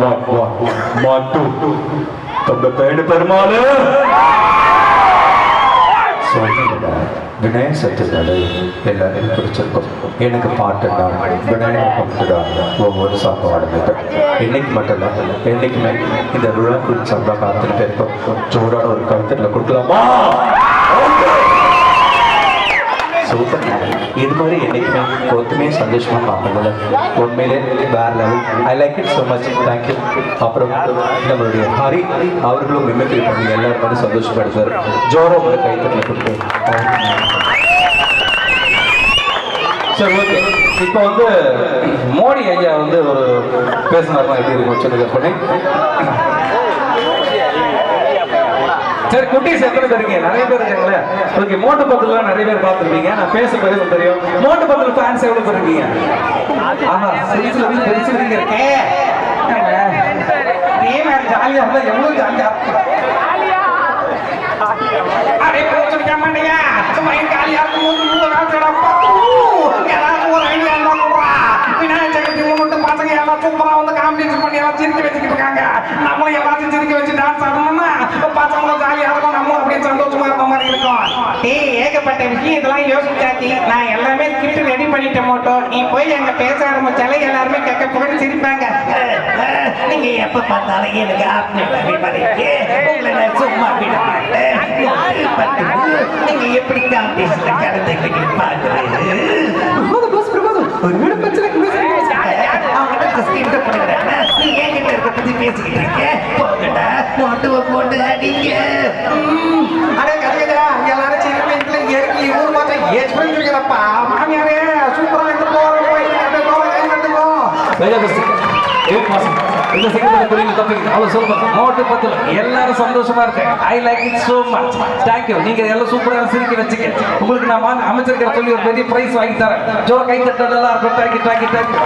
மாட்டு தொங்க பேடு பெருமாள் விநாயகர் சதுர்த்தி எல்லாரையும் பிடிச்சிருக்கும். எனக்கு பாட்டுன்னா விநாயகர் கும்பிட்டுதான் ஒவ்வொரு சாப்பாடு இன்னைக்கு மட்டும் இல்லை, என்னைக்குமே இந்த விழா குறித்து சாப்பிட்டா காத்துட்டு போயிருக்கோம். ஜோரான ஒரு கருத்துல கொடுக்கலாமா? சூப்பர். இது மாதிரி என்னைக்குமே ஒருத்தமே சந்தோஷமா பார்க்கறதுல உண்மையிலே வேற level. I like it so much. Thank you. அப்புறம் நம்மளுடைய ஹரி அவர்களும் மிமிக்ரி பண்ணி எல்லாரும் வந்து சந்தோஷப்படுத்தார். ஜோரா ஒரு கைத்தட்டில் கொடுத்து. சரி, ஓகே. இப்போ வந்து மோடி ஐயா வந்து ஒரு பேசினார்னா எப்படி இருக்கும் சொல்லுங்க பண்ணி. சரி, குட்டீஸ் எத்தனை பேர் இருக்கீங்க? நிறைய பேர் இருக்காங்களே. ஓகே, மோட்டு பத்திலாம் நிறைய பேர் பார்த்துருப்பீங்க. நான் பேச பேச தெரியும். மோட்டு பத்தில ஃபேன்ஸ் எவ்வளவு பேர் இருக்கீங்க? ஆஹா, சிரிச்சுல போய் தெரிச்சுக்கிறீங்க. ஜாலியா இருந்தா எவ்வளவு ஜாலியா அரே போச்சுக்க மாட்டியா சும்மா ஜாலியா பசங்க எல்லாம் சூப்பரா வந்து காம்படிஷன் பண்ணி எல்லாம் சிரிக்க வச்சுக்கிட்டு இருக்காங்க. நம்மளும் எல்லாத்தையும் சிரிக்க வச்சு டான்ஸ் ஆடணும்னா பசங்களும் ஜாலியா இருக்கும், நம்மளும் அப்படியே சந்தோஷமா இருக்க மாதிரி இருக்கும். ஏகப்பட்ட விஷயம் இதெல்லாம் யோசிச்சாச்சு. நான் எல்லாமே ஸ்கிரிப்ட் ரெடி பண்ணிட்டேன். மட்டும் நீ போய் அங்க பேச ஆரம்பிச்சாலே எல்லாருமே கேட்க போய் சிரிப்பாங்க. நீங்க எப்ப பார்த்தாலும் எனக்கு உங்களை சும்மா விட மாட்டேன். நீங்க எப்படி காம்படிஷன்ல கலந்துக்கிட்டு பாக்குறீங்க? ஒரு பிரச்சனை பேசிக்கிட்டு இருக்கேன். போகட்டா போட்டுவ போட்டு அடிங்க. அடே கதையா எல்லாரும் சின்ன இறக்கி ஊர் மாத்திரம் ஏஜ் பண்ணிருக்கிறப்பா. மாமியாரே சூப்பரா இருந்து போறோம். எல்லாரும் சந்தோஷமா இருக்கு. I like it so much. Thank you. நீங்க எல்லாம் சூப்பரா சிரிக்க வச்சுக்க. உங்களுக்கு நான் அமைச்சர்கிட்ட சொல்லி ஒரு பெரிய பிரைஸ் வாங்கி தரேன். ஜோர கை தட்ட நல்லா இருக்கும். Thank you thank you thank you.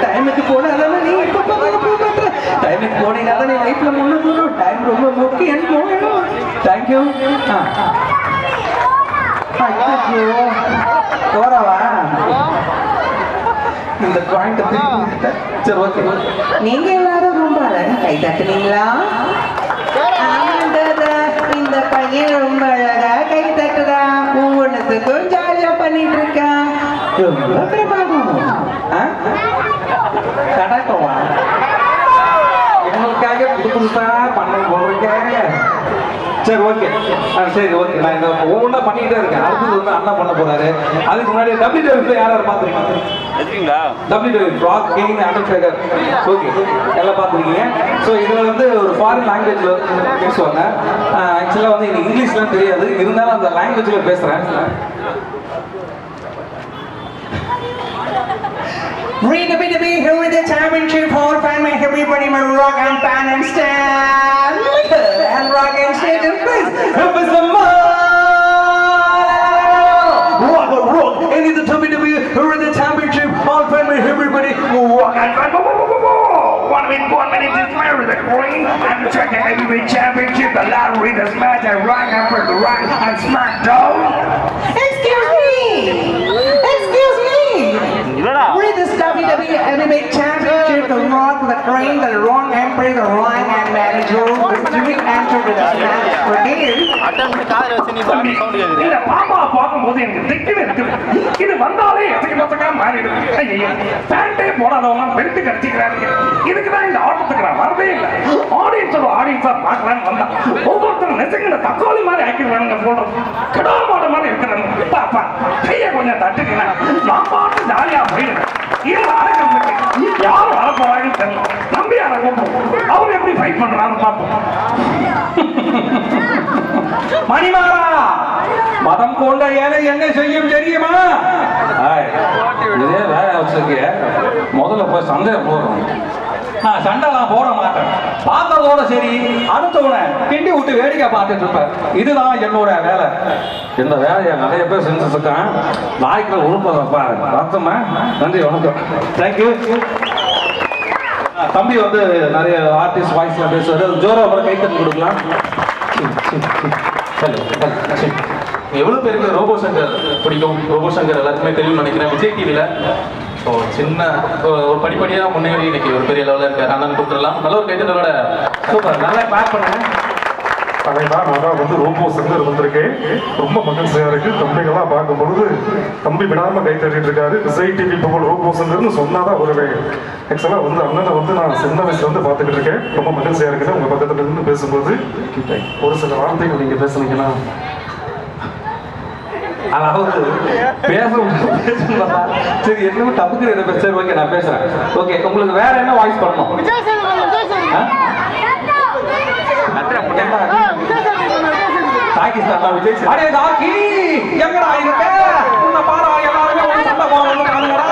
டைமுக்கு போனாதான் நீ டைமுக்கு போனீங்கன்னா நீ லைஃப்ல முன்னே டைம் ரொம்ப முக்கியம். தேங்க்யூ. போறவா இந்த பாயிண்ட். சரி, ஓகே. நீங்க எல்லாரும் ரொம்ப அழகா கை தட்டுனீங்களா? இந்த பையன் ரொம்ப அழகா கை தட்டுறா. ஒவ்வொன்றுத்துக்கும் ஜாலியா பண்ணிட்டு இருக்கான். ரொம்ப பிரபாவம். கடக்கவா உங்களுக்காக புது புதுசா பண்ண போறீங்க. சரி, ஓகே. சரி, ஓகே. நான் இந்த ஒவ்வொன்றா பண்ணிக்கிட்டே இருக்கேன். அடுத்தது வந்து அண்ணா பண்ண போறாரு. அதுக்கு முன்னாடி WWE யாரும் பார்த்துருக்கீங்க? WWE rock king Undertaker. Okay, எல்லாம் பார்த்துருக்கீங்க. ஸோ இதில் வந்து ஒரு ஃபாரின் லாங்குவேஜில் பேசுவாங்க. ஆக்சுவலாக வந்து எனக்கு இங்கிலீஷ்லாம் தெரியாது, இருந்தாலும் அந்த லாங்குவேஜில் பேசுகிறேன். WWE here with the championship hall fan, may everybody may rock and pan and stand and rock and stand and please help us the rock and the WWE here with the championship hall fan, may everybody rock and pan. 1 minute is married the queen and the second heavyweight championship, the lottery, the smash and rock and for the rock and smackdown. Excuse me. With this WWE Heavyweight Championship, the Rock, the Crane, the Wrong Emperor, the Ryan and Manager, the Jimmy enter with the match for game. இந்த பாப்பா பார்க்கும்போது எனக்கு திக்குன்னு இருக்குது. இது வந்தாலே எதுக்கு மாறிடுது. ஐயோ, பேண்டே போடாதவங்க பெருத்து கடிச்சிக்கிறாங்க. இதுக்கு தான் இந்த ஆட்டத்துக்கு நான் வரவே இல்லை. ஆடியன்ஸா பார்க்கலான்னு வந்தா ஒவ்வொருத்தரும் நெசங்கிற தக்காளி மாதிரி ஆக்கிடுவானுங்க. போடுறது கடவுள் மாட மாதிரி இருக்கிறாங்க. பாப்பா கையை கொஞ்சம் தட்டுக்கல, நான் பாட்டு ஜாலியா போயிடுவேன். யாரும் வரப்போறாங்கன்னு தெரியல. நம்பி அவர் எப்படி ஃபைட் பண்றான்னு பார்ப்போம். மணிமாரா மதம் கொண்ட ஏழை என்ன செய்யும் தெரியுமா? இதே வேலை வச்சிருக்க முதல்ல போய் சந்தையை போடுறோம். நான் சண்டைலாம் போட மாட்டேன். பார்த்ததோட சரி, அடுத்தவனை கிண்டி விட்டு வேடிக்கை பார்த்துட்டு இருப்பேன். இதுதான் என்னோட வேலை. இந்த வேலையை நிறைய பேர் செஞ்சுருக்கான். நாய்க்குள்ள உழுப்பதப்பா ரத்தமா. நன்றி, வணக்கம். தேங்க்யூ. தம்பி வந்து நிறைய ஆர்டிஸ்ட் வாய்ஸ்ல பேசுவாரு. ஜோரா அவரை கைத்தட்டி கொடுக்கலாம். எவ்வளவு பேருக்கு ரோபோ சங்கர் பிடிக்கும்? ரோபோ சங்கர் எல்லாருக்குமே தெரியும்னு நினைக்கிறேன். விஜய் டிவில சின்ன ஒரு படிப்படியா முன்னேறி இன்னைக்கு ஒரு பெரிய லெவலில் இருக்காரு. அண்ணன் கொடுத்துடலாம். நல்ல ஒரு கைத்தட்டலோட. சூப்பர், நல்லா கிளாப் பண்ணுங்க. அதைதான் நான் வந்து ரோபோ சங்கர் வந்திருக்கேன். ரொம்ப மகிழ்ச்சியா இருக்கு. தம்பிகள்லாம் பார்க்கும் பொழுது தம்பி விடாம கை தட்டிட்டு இருக்காரு. விஜய் டிவி புகழ் ரோபோ சங்கர்னு சொன்னாதான் வருவேன். ஆக்சுவலா வந்து அண்ணனை வந்து நான் சின்ன வயசுல இருந்து பார்த்துக்கிட்டு இருக்கேன். ரொம்ப மகிழ்ச்சியா இருக்குது உங்க பக்கத்துல இருந்து பேசும்போது. ஒரு சில வார்த்தைகள் நீங்க பேசுனீங்கன்னா அதாவது பேசணும். சரி, என்ன தப்புக்கு எதை பேச? ஓகே, நான் பேசுறேன். ஓகே, உங்களுக்கு வேற என்ன வாய்ஸ் பண்ணணும்? பாகிஸ்தான் விஜய். அடே டாக்கி, எங்கடா இருக்க? உன்னை பாரா, எல்லாருமே ஒரு சண்டை போடணும் காணுங்கடா.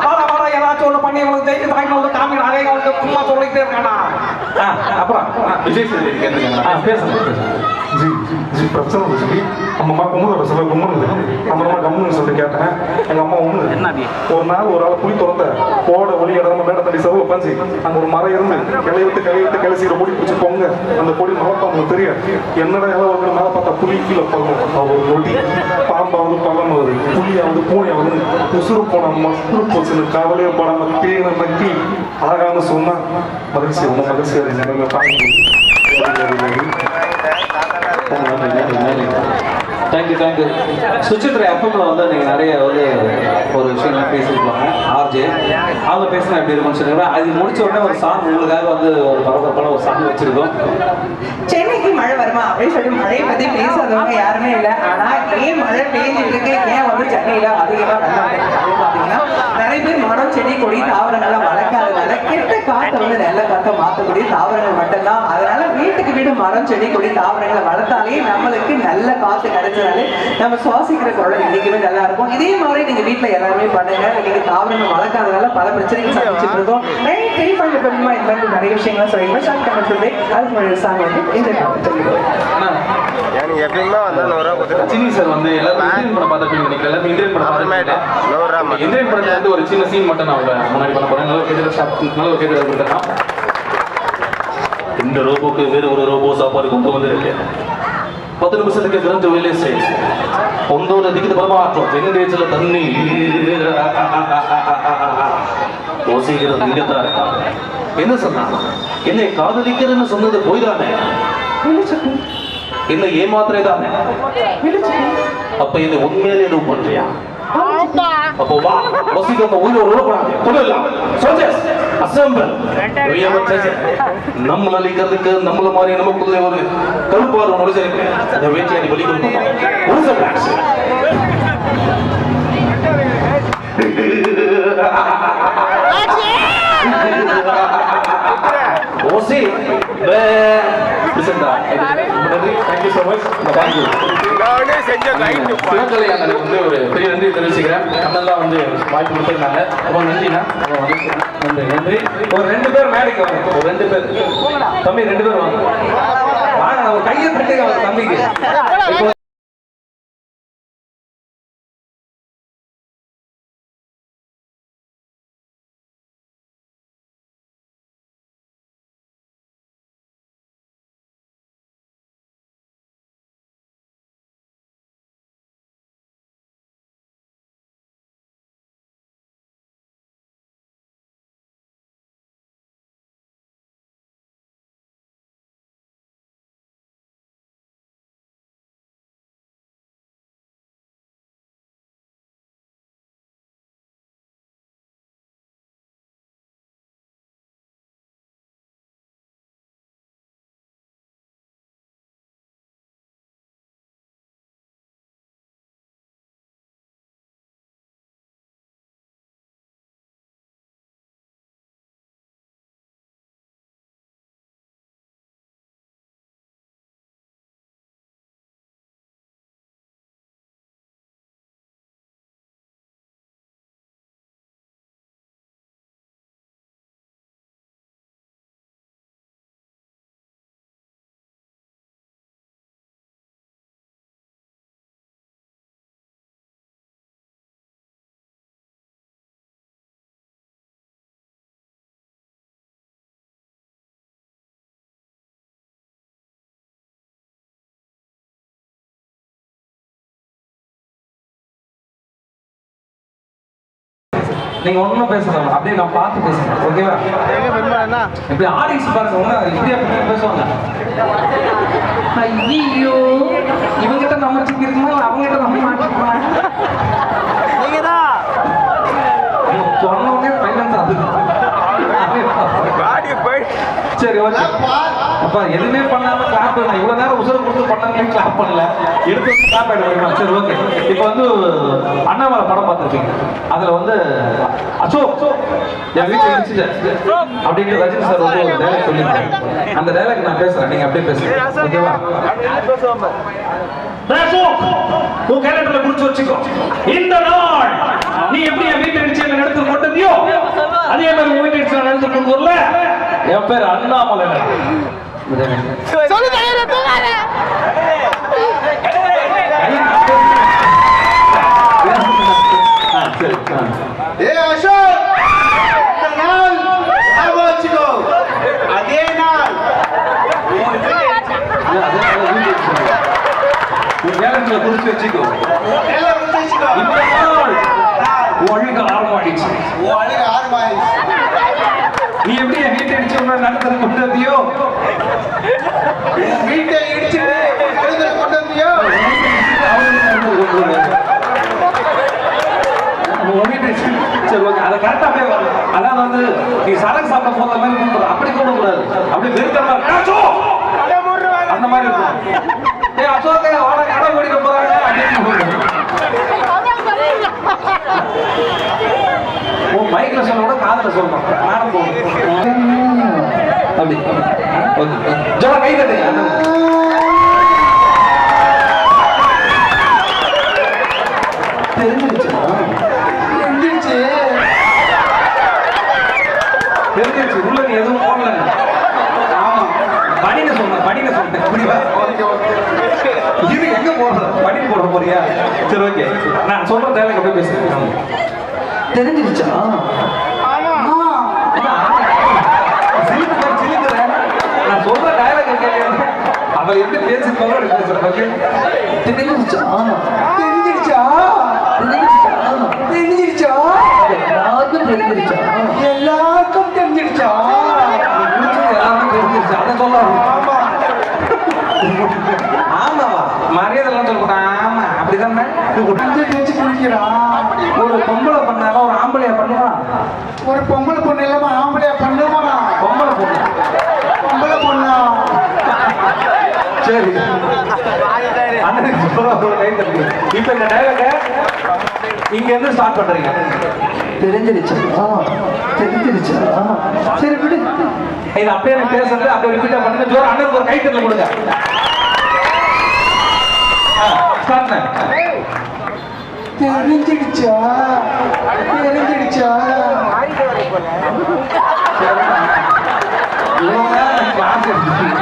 பாரா பாரா, ஏதாச்சும் ஒன்று பண்ணி உங்களுக்கு ஜெயிச்சு தாக்கி வந்து காமிடா. அதே வந்து சும்மா சொல்லிட்டே இருக்கானா? அப்புறம் விஜய் சேதுபதி கேட்டுருக்காங்க. பேசுங்க. ஜி ஜி பிரச்சனை இல்லை ஜி. அம்மா கும்புற சில கும்புறது அப்புறமா கம்முன்னு சொல்லி கேட்டேன். எங்க அம்மா ஒண்ணு ஒரு நாள் ஒரு ஆள் புளி திறந்த போட ஒளி இடமா மேட தண்ணி செலவு பஞ்சு அங்க ஒரு மரம் இருந்து கிளையெடுத்து கிளசிக்கிற பொடி பிடிச்சி பொங்க அந்த பொடி மலப்பாங்க தெரியாது. என்னடா எல்லாம் மேல பார்த்தா புளி கீழே பழகும். ஒரு நொடி பாம்பாவது பழமாவது புளியாவது பூனையாவது உசுறு போன மசுறு போச்சுன்னு கவலையே போடாம தேனை நக்கி ஆகாம சொன்னா மகிழ்ச்சி ரொம்ப மகிழ்ச்சியா இருக்கு. தேங்க்யூ. சுச்சித்ரா எஃப்எம்ல வந்து நீங்கள் நிறைய வந்து ஒரு விஷயம்லாம் பேசியிருப்பாங்க. ஆர்ஜே அவங்க பேசினா எப்படி இருக்கும்னு சொல்லுங்க. அது முடிச்ச உடனே ஒரு சாங் உங்களுக்காக வந்து ஒரு பரபரப்பான ஒரு சாங் வச்சிருக்கோம். சென்னைக்கு மழை வருமா அப்படின்னு சொல்லி மழையை பத்தி பேசாதவங்க யாருமே இல்லை. ஆனா ஏன் மழை பெய்ஞ்சிட்டு இருக்கு, ஏன் வந்து சென்னையில அதிகமா வெள்ளம் பாத்தீங்கன்னா நிறைய பேர் மரம், செடி, கொடி, தாவரங்களை வளர்க்காதனால கெட்ட காற்றை வந்து நல்ல காற்றை மாற்றக்கூடிய தாவரங்கள் மட்டும்தான். அதனால வீட்டுக்கு வீடு மரம், செடி, கொடி, தாவரங்களை வளர்த்தாலே நம்மளுக்கு நல்ல காற்று கிடைச்சதாலே நம்ம சுவாசிக்கிற குரல் இன்னைக்குமே நல்லா இருக்கும். இதே மாதிரி நீங்க வீட்டுல எல்லாருமே பண்ணுங்க. இன்னைக்கு தாவரங்கள் வளர்க்காதனால பல பிரச்சனைகள் சந்திச்சுட்டு இருக்கோம். தெரியுமா இந்த மாதிரி நிறைய விஷயங்கள் சொல்லிடுவோம். ஷார்ட் கமெண்ட் சொல்லி அது சாங் வந்து இந்த சின்னி சார் வந்து எல்லாரும் இந்தியன் படம் பார்த்துருப்பீங்க நினைக்கிறேன். எல்லாரும் இந்தியன் படம் பார்த்துருப்பீங்க. இந்தியன் படத்துல வந்து ஒரு சின்ன சீன் மட்டும் நான் அவங்க முன்னாடி பண்ண போறேன். நல்ல ஒரு கேட்டு கொடுத்துடலாம். இந்த ரோபோக்கு வேறு ஒரு ரோபோ சாப்பாடு கொண்டு வந்திருக்கு. 10 நிமிஷத்துக்கு திறந்து வேலை செய்யும். ஒன்றோட திக்கு பரமாற்றம் ஜெனரேட்டர்ல தண்ணி யோசிக்கிறது இங்கத்தான் இருக்கா. என்ன சொன்னா? என்னை காதலிக்கிறேன்னு சொன்னது போய்தானே? என்ன ஏமாத்திரே தானே? அப்ப என்னை உண்மையிலே எதுவும் பண்றியா? அப்போ வா வசிக்க உள்ள ஒரு ரோபோடாங்க சொல்லலாம். Soldiers assemble. நம்மள அழிக்கிறதுக்கு நம்மள மாதிரி நமக்குள்ள ஒரு கருப்பாறு நுழைஞ்சிருக்கு. அந்த வேட்டையை பலி கொடுக்கணும். ஓசி தேங்க்யூ ஸோ மச். சிவகலை அண்ணனுக்கு வந்து ஒரு பெரிய நன்றி தெரிவிச்சுக்கிறேன். அண்ணெல்லாம் வந்து வாய்ப்பு கொடுத்துருந்தாங்க. ரொம்ப நன்றிண்ணா. நன்றி. ஒரு 2 பேர் மேடைக்கு வாங்க. ஒரு 2 பேர் தம்பி 2 பேர் வாங்க. ஒரு கையை தட்டுங்க தம்பிக்கு. நீங்க ஒண்ணும் பேசுறோம் அப்படியே நான் பார்த்து பேசுறேன் ஓகேவா இப்படி ஆடியன்ஸ் பாருங்க ஒண்ணு இப்படியே பேசுவாங்க ஐயோ இவங்கிட்ட நம்ம சிக்கிருக்குமா அவங்ககிட்ட நம்ம மாட்டிருக்கோம் சொன்ன உடனே ஃபைனான்ஸ் அது சரி ஓகே அப்பா எதுவுமே பண்ணாம கிளாப் பண்ணல இவ்வளவு நேரம் உசுர கொடுத்து பண்ணாம கிளாப் பண்ணல எடுத்து வந்து கிளாப் ஆயிட முடியுமா சரி ஓகே இப்போ வந்து அண்ணாமலை படம் பார்த்துருப்பீங்க அதுல வந்து அசோக் என் வீட்டில் இடிச்சுட்டு அப்படின்னு ரஜினி சார் வந்து ஒரு டைலாக் சொல்லியிருக்காங்க அந்த டைலாக் நான் பேசுறேன் நீங்க அப்படியே பேசுங்க ஓகேவா உன் கேலண்டர்ல குறிச்சு வச்சுக்கோ இந்த நாள் நீ எப்படி என் வீட்டை இடிச்சு என்ன நடத்து கொண்டதியோ அதே மாதிரி உன் வீட்டை இடிச்சு நடத்து கொண்டு வரல என் பேர் அண்ணாமலை அதே நாள் கேலண்டர்ல குறிச்சு வச்சுக்கோ இந்த நாள் ஒழுங்க ஆரம்பிச்சு நீ எப்படி என் வீட்டை இடிச்சு நடத்துறது கொண்டு வந்தியோ வீட்டை இடிச்சுட்டு கொண்டு வந்தியோ சரி ஓகே அதை கரெக்டாக அதான் வந்து நீ சரக்கு சாப்பிட போகிற மாதிரி கூப்பிடுற அப்படி கூப்பிடக்கூடாது அப்படி வெறுக்கிற மாதிரி அந்த மாதிரி இருக்கும் ஏ அசோக வாட கடை ஓடிக்க போறாங்க அப்படின்னு உன் மைக்ல சொல்ல காதல சொல்றோம் நானும் போகணும் அப்படி ஓகே ஜோட கை தட்டு தெரிஞ்சிருச்சு உள்ள நீ எதுவும் போடல ஆமா படிக்க சொன்னேன் புரியுதா இது எங்க போடுற படி போட போறியா சரி ஓகே நான் சொல்ற தேவை போய் பேசுறேன் தெரிஞ்சிருச்சா நான் சொல்ற டயலாக் கேட்க அவ எப்படி பேசிருப்பாங்க பேசுறேன் ஓகே தெரிஞ்சிருச்சா எல்லாருக்கும் தெரிஞ்சிருச்சா அதை சொல்ல ஆமாவா மரியாதை எல்லாம் சொல்லக்கூடாது ஆமா அப்படிதானே வச்சு குளிக்கிறான் ஒரு பொம்பளை பண்ணாலும் ஒரு ஆம்பளையா பண்ணுவான் ஒரு பொம்பளை பொண்ணு இல்லாம ஆம்பளையா பண்ணுவானா பொம்பளை பொண்ணு பொம்பளை பொண்ணா சரி அண்ணனுக்கு கை தட்டு இப்ப இந்த டைலாக இங்க இருந்து ஸ்டார்ட் பண்றீங்க தெரிஞ்சிருச்சா சரி விடு இது அப்படியே எனக்கு பேசுறது அப்படியே ரிப்பீட்டா பண்ணுங்க ஜோர் அண்ணனுக்கு ஒரு கை தட்டல கொடுங்க ஸ்டார்ட் தெரிஞ்சிடுச்சா கிளாஸ்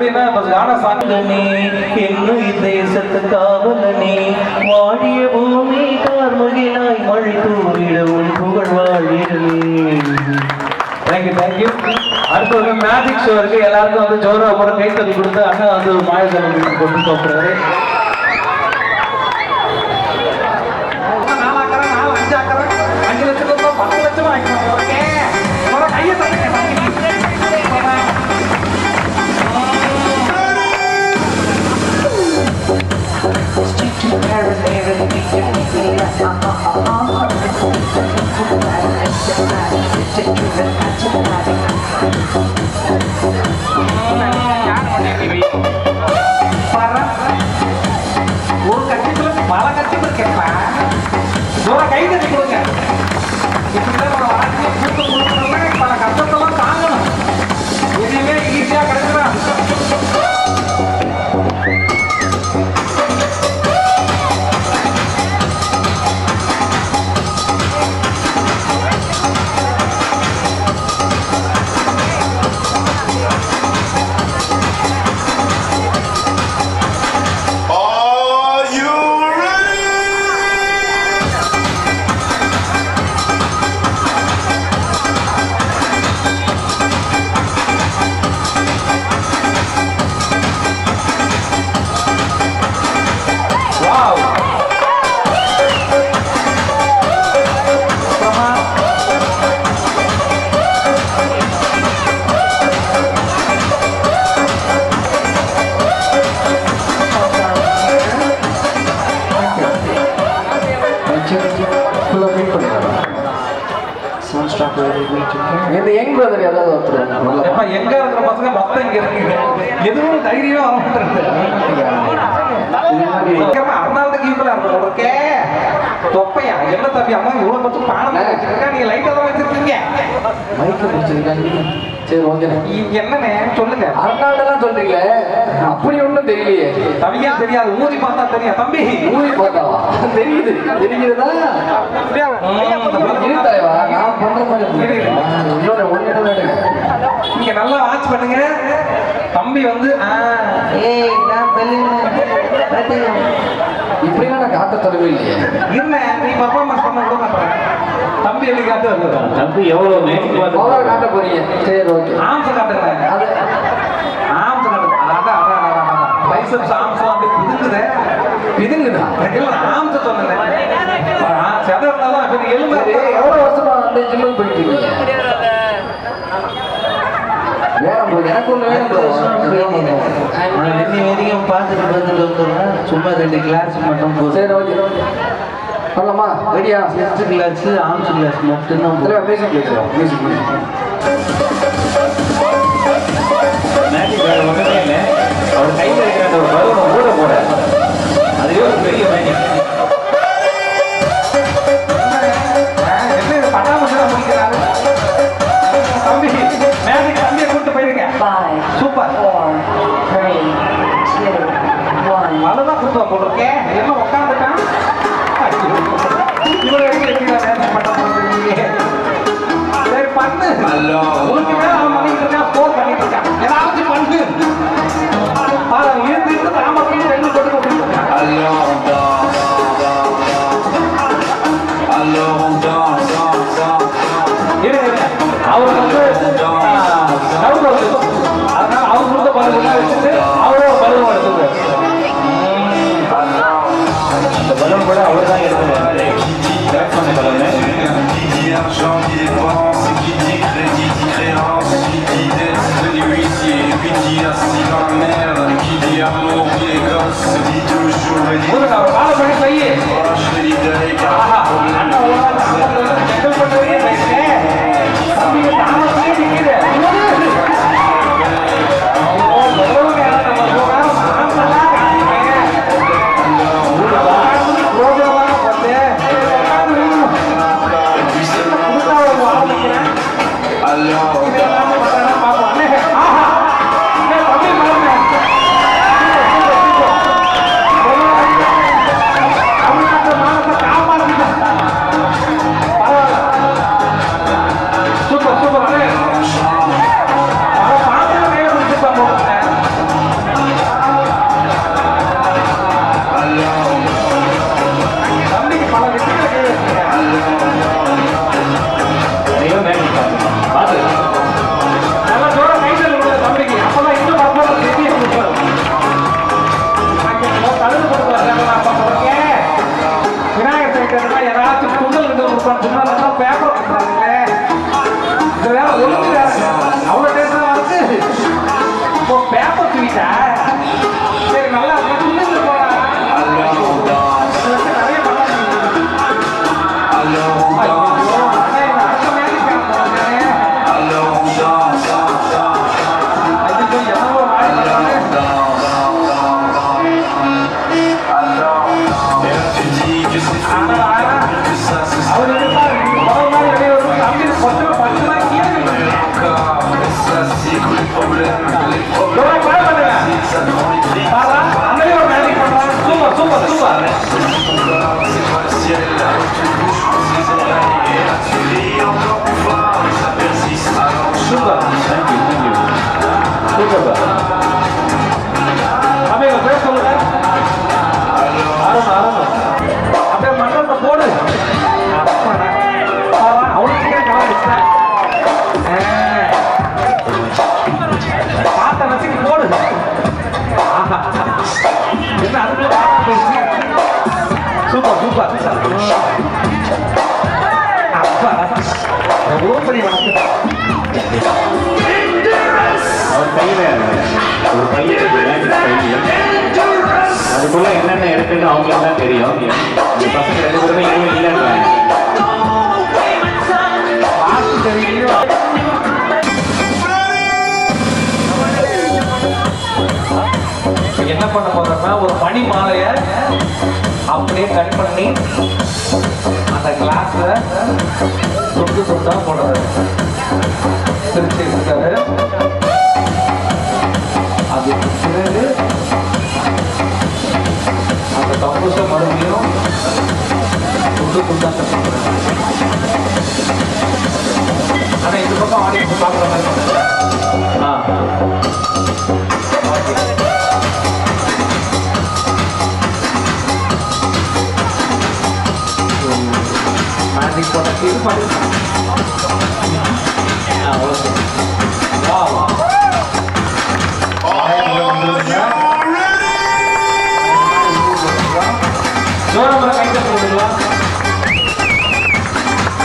எப்படின்னா ஆனா சாமி என்னும் தேசத்து காவலனே வாடிய பூமி கார்முகிலாய் மழை தூவிடும் புகழ் வாழிடுமே. தேங்க்யூ. அடுத்து வந்து மேஜிக் ஷோ இருக்கு. எல்லாருக்கும் வந்து ஜோரா கூட கைத்தறி கொடுத்து அண்ணா வந்து மாயஜலம் கொண்டு போக்குறாரு. 5 லட்சம் 10 லட்சம் வாங்கிக்கலாம். கையை தட்டுங்க. ஒரு கட்சிக்குள்ள பல கட்சிகள் இருக்கேப்பா. கை தட்டி கொடுங்க. இப்படிதான் நம்ம வாழ்க்கையை கூட்டு கொடுக்கணும்னா பல கஷ்டத்தெல்லாம் தாங்கணும். எதுவுமே ஈஸியா கிடைக்கிறா. இந்த யங் பிரதர் யாராவது ஒருத்தர் எங்க இருக்கிற பசங்க மொத்தம் இங்க இருக்கீங்க. எதுவும் தைரியமா வரமாட்டேன். அருணாவுக்கு ஈக்குவலா இருக்கே தொப்பையா என்ன தம்பி அம்மா இவ்வளவு பத்து பானம் வச்சிருக்கா. நீங்க லைட்டா தான் வச்சிருக்கீங்க. மைக்க பிடிச்சிருக்காங்க. சரி ஓகே. என்னன்னு சொல்லுங்க. அருணாடெல்லாம் சொல்றீங்களே அப்படி ஒண்ணும் தெரியலையே. தவியா தெரியாது. ஊதி பார்த்தா தெரியும் தம்பி. மூவி பார்த்தாவா தெரியுது. தெரியுதா இருத்தாய்வா நான் பண்ற மாதிரி இன்னொரு ஒன்று நீங்க நல்லா வாட்ச் பண்ணுங்க. தம்பி வந்து இப்படிலாம் நான் காட்ட தரவே இல்லையே. இருந்தேன். நீ பர்ஃபார்மன்ஸ் பண்ண கூட மாட்டேன். தம்பி எப்படி காட்டு வருது. தம்பி எவ்வளவு மேய்ச்சி அவ்வளோ காட்ட போறீங்க. சரி ஓகே. ஆம்ஸ் காட்டுங்க. அது ஆம்ஸ் காட்டுங்க. அதான் பைசப்ஸ் ஆம்ஸ் அப்படியே பிதுங்குதே. இதுங்குதா ஆம்ஸ் சொன்னேன். செத இருந்தாலும் அப்படி எலும்பு எவ்வளோ வருஷமா வந்து ஜிம்முக்கு போயிட்டு இருக்கீங்க? வேணும் bro. எனக்கு ஒன்று வேணும் bro. இன்னி வரைக்கும் பார்த்துட்டு வந்துடுறேன். சும்மா 2 கிளாஸ் மட்டும் போதும். சரி ஓகே பண்ணலாமா? ரெடியா? செஸ்ட் கிளாஸ் ஆர்ம்ஸ் கிளாஸ் மட்டும்தான் இதில் மியூசிக் பேசுகிறோம். மியூசிக் மேஜிக் வேறு ஒன்றுமே இல்லை. அவர் கையில் இருக்கிற அந்த ஒரு பலூனை ஊட போட அதுவே ஒரு பெரிய மேஜிக். சூப்பர். அவ்வளவுதான் கொடுத்தோம் போட்டிருக்கேன். என்ன உட்காந்துட்டான் இவ்வளவு சரி பண்ணு. உனக்கு மேல அவன் பண்ணிட்டு இருக்கான். ஸ்கோர் பண்ணிட்டு இருக்கான். ஏதாச்சும் பண்ணு. அவன் இருந்து தாமரையும் 2 போட்டு கொடுத்துருக்கான். அவர் வந்து அதனால அவர் கொடுத்த பலூன் வச்சுட்டு அவரும் பலூன் எடுத்துங்க. இந்த பலூன் கூட அவர் தான் எடுத்துருவாங்க. அவர் காலை பண்ணி செய்ய அதுக்குள்ள என்னென்ன இருக்குன்னு அவங்களுக்கு தான் தெரியும். இந்த பசங்க 2 பேருமே இன்னும் இல்லைன்றாங்க. என்ன பண்ண போறோம்னா ஒரு மணி மாலையை அப்படியே கட் பண்ணி அந்த கிளாஸ்ல துண்டு துண்டா போடுறது. பிரிச்சு இருக்காரு. அதுக்கு பிறகு அந்த தம்பூச மறுபடியும் துண்டு துண்டா கட் பண்றாரு. ஆனா இந்த பக்கம் ஆடியன்ஸ் பார்க்குற மாதிரி மேஜிக் போட்ட இது பண்ணி ஜோரம்பர கைட்ட சொல்லுங்களா?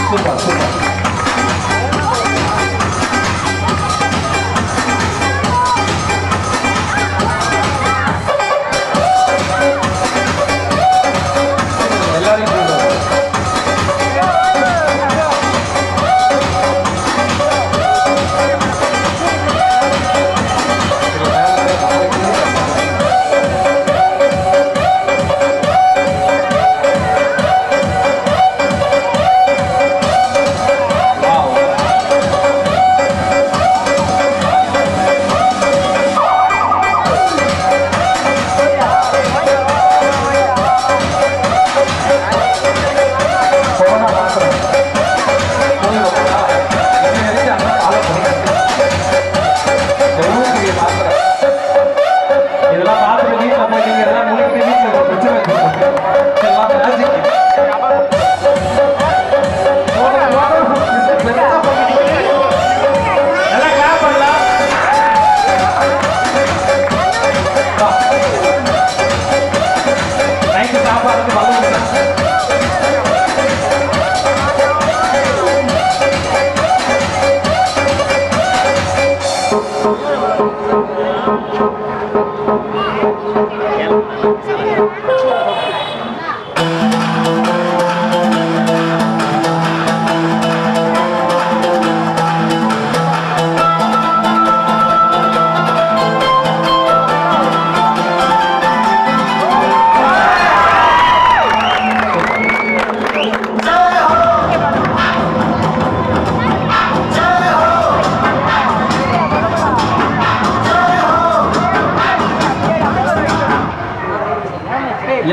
Super super.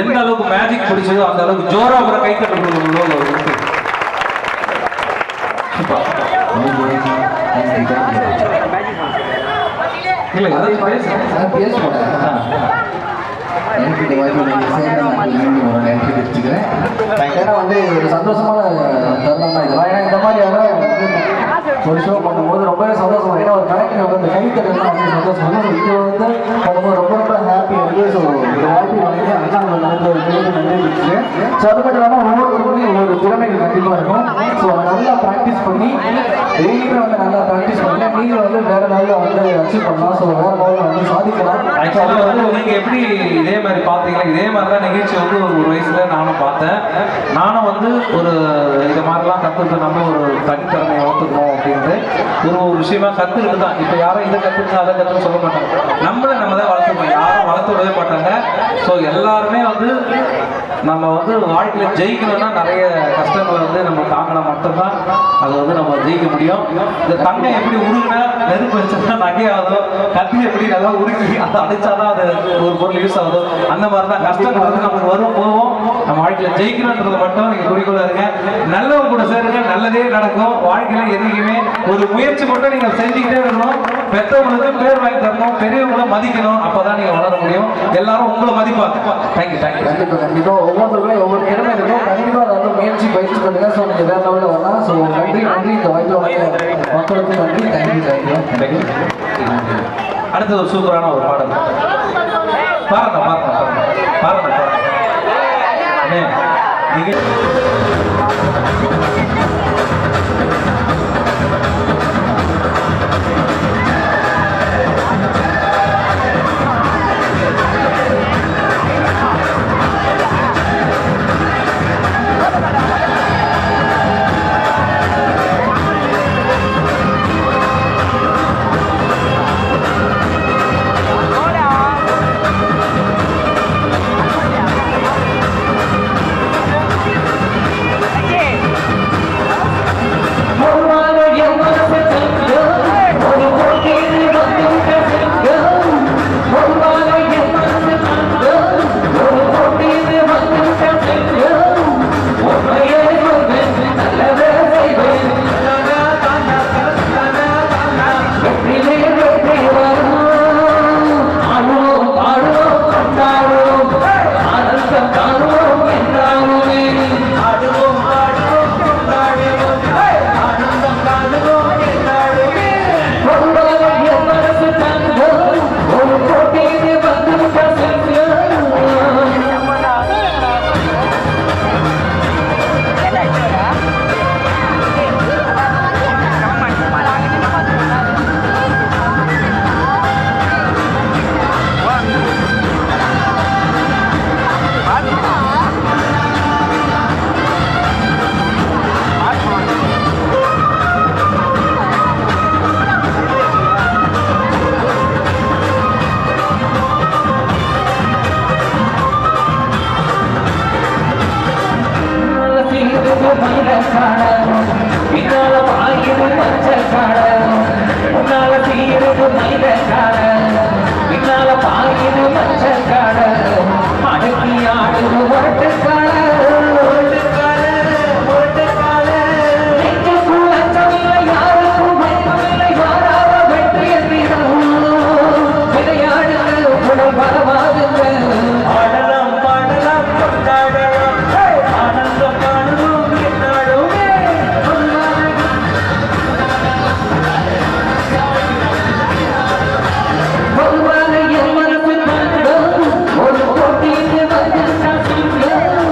எந்த அளவுக்கு மேஜிக் பிடிச்சதோ அந்த அளவுக்கு ஜோரா அவரை கை தட்டுறதுல எனக்கு இந்த வாய்ப்பு நன்றி தெரிவிச்சுக்கிறேன். ஏன்னா வந்து ஒரு சந்தோஷமான தருணம் தான் இதெல்லாம். ஏன்னா இந்த மாதிரி யாரும் ஒரு ஷோ பண்ணும்போது ரொம்பவே சந்தோஷம். ஏன்னா ஒரு கணக்கு வந்து அந்த கைத்தட்டலாம் வந்து சந்தோஷம். இது வந்து பண்ணும்போது ரொம்ப ரொம்ப ஹாப்பியாக இருக்குது. ஸோ இந்த வாய்ப்பு வந்து அண்ணா நன்றி தெரிவிச்சுக்கிறேன். ஸோ அது மட்டும் இல்லாமல் ஒவ்வொருத்தருக்கும் ஒவ்வொரு திறமைகள் கண்டிப்பாக இருக்கும். ஸோ நல்லா ப்ராக்டிஸ் பண்ணி டெய்லியுமே வந்து நல்லா ப்ராக்டிஸ் பண்ணி நீங்கள் வந்து வேறு நாளில் வந்து அச்சீவ் பண்ணலாம். ஸோ வேறு நாளில் வந்து சாதிக்கலாம். ஆக்சுவலாக வந்து நீங்கள் எப்படி இதே மாதிரி பார்த்தீங்களா? இதே மாதிரி தான் நிகழ்ச்சி வந்து ஒரு வயசுல நானும் பார்த்தேன். நானும் வந்து ஒரு இந்த மாதிரிலாம் கற்றுட்டு நம்ம ஒரு தனித்திறமையை வளர்த்துக்கணும் அப்படின்ட்டு ஒரு விஷயமா கற்றுக்கிட்டு தான். இப்போ யாரும் இதை கற்றுக்கு அதை கற்றுன்னு சொல்ல மாட்டாங்க. நம்மளை நம்ம தான் வளர்த்துக்கணும். யாரும் வளர்த்து விடவே மாட்டாங்க. ஸோ எல்லாருமே வந்து நம்ம வந்து வாழ்க்கையில் ஜெயிக்கணும்னா நிறைய கஷ்டங்களை வந்து நம்ம தாங்கினா மட்டும்தான் அதை வந்து நம்ம ஜெயிக்க முடியும். இந்த தங்கை எப்படி உருகுனா நெருப்பு வச்சுன்னா நகையாகுதோ, கத்தி எப்படி நல்லா உருகி அதை அடிச்சாதான் அது ஒரு பொருள் யூஸ் ஆகுதோ, அந்த மாதிரி தான் கஷ்டங்கள் வந்து நமக்கு வரும் போவோம். நம்ம வாழ்க்கையில் ஜெயிக்கணுன்றதை மட்டும் நீங்கள் குறிக்கோளாக இருங்க. நல்லவங்க கூட சேருங்க, நல்லதே நடக்கும். வாழ்க்கையில் என்றைக்குமே ஒரு முயற்சி மட்டும் நீங்கள் செஞ்சுக்கிட்டே இருக்கணும். பெற்றவங்களுக்கு பேர் வாங்கி தரணும், பெரியவங்களை மதிக்கணும். அப்போதான் நீங்கள் வளர முடியும். எல்லாரும் உங்களை மதிப்பாங்க. Thank you thank you. கண்டிப்பாக கண்டிப்பாக ஒவ்வொருத்தருக்கும் ஒவ்வொரு திறமை இருக்கும். கண்டிப்பாக அதை வந்து முயற்சி பயிற்சி பண்ணுங்க. ஸோ நீங்கள் வேறு லெவலில் வரலாம். ஸோ நன்றி இந்த வாய்ப்பு மக்களுக்கும் நன்றி. தேங்க்யூ. அடுத்தது ஒரு சூப்பரான ஒரு பாடல் பாருங்க பாருங்க பாருங்க பாருங்க நீங்க இது மச்சக்கால அடக்கி ஆடுது ஒரட்டுக்கால நெஞ்சுக்குள் அச்சமில்லை யாருக்கும் பயமில்லை மாறாத வெற்றி என்றிடும் விளையாடுங்கள் உடல் பலமாகுங்கள் ஆடலாம் பாடலாம் கொண்டாடலாம் ஆனந்தம் பாடுவோம் என்னாடுமே பொதுவாக என் மனசு தாண்டோம் ஒரு போட்டிக்கு வந்து சாட்சியம்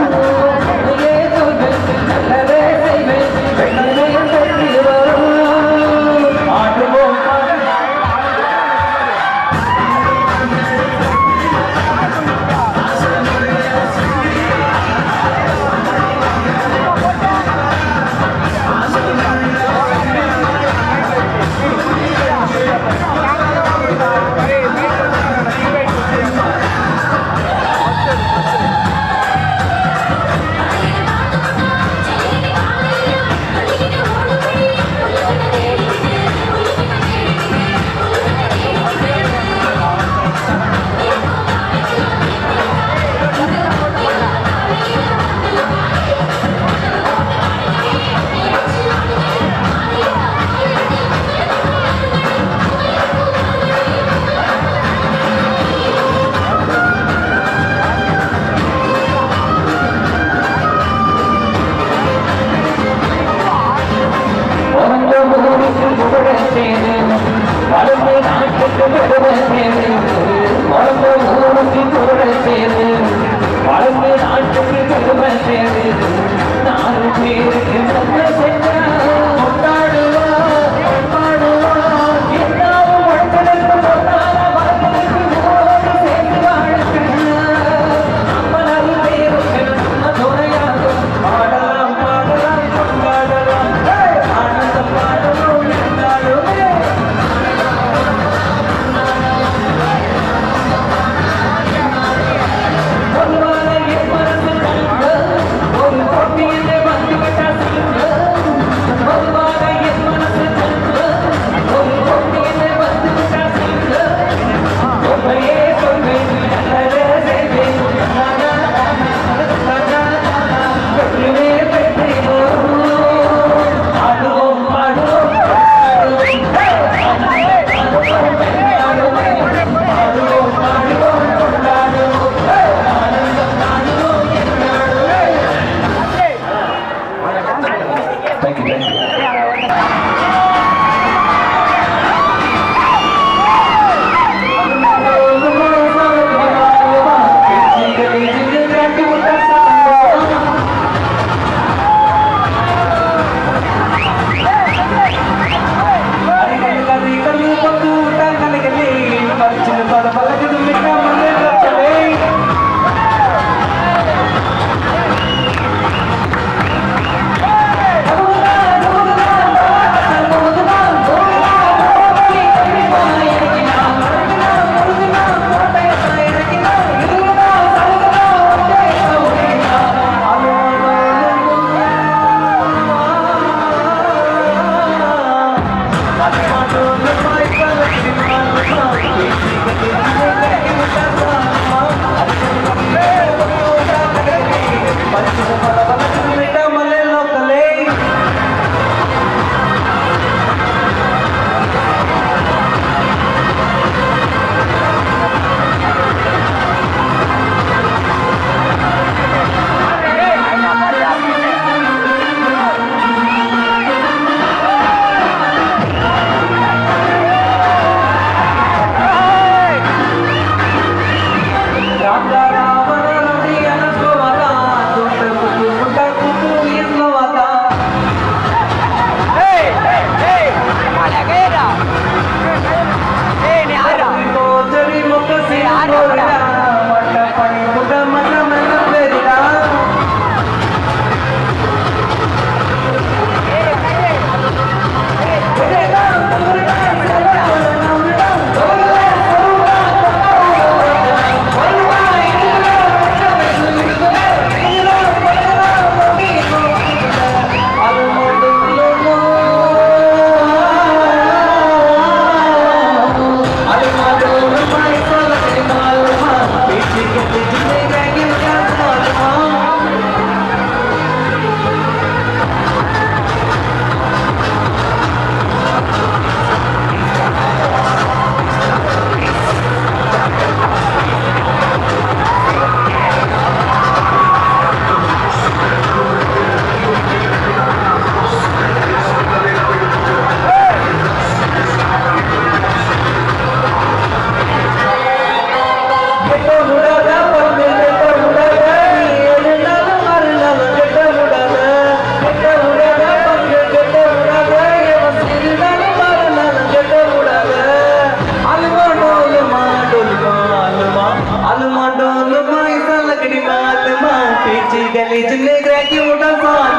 गली जिन्ने ग्रह की उड़ा साथ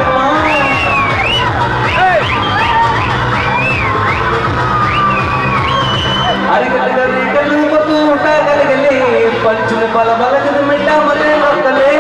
अरे गली गली बतू उठा गले पंचुन बल बल जब मिटा मरे लतले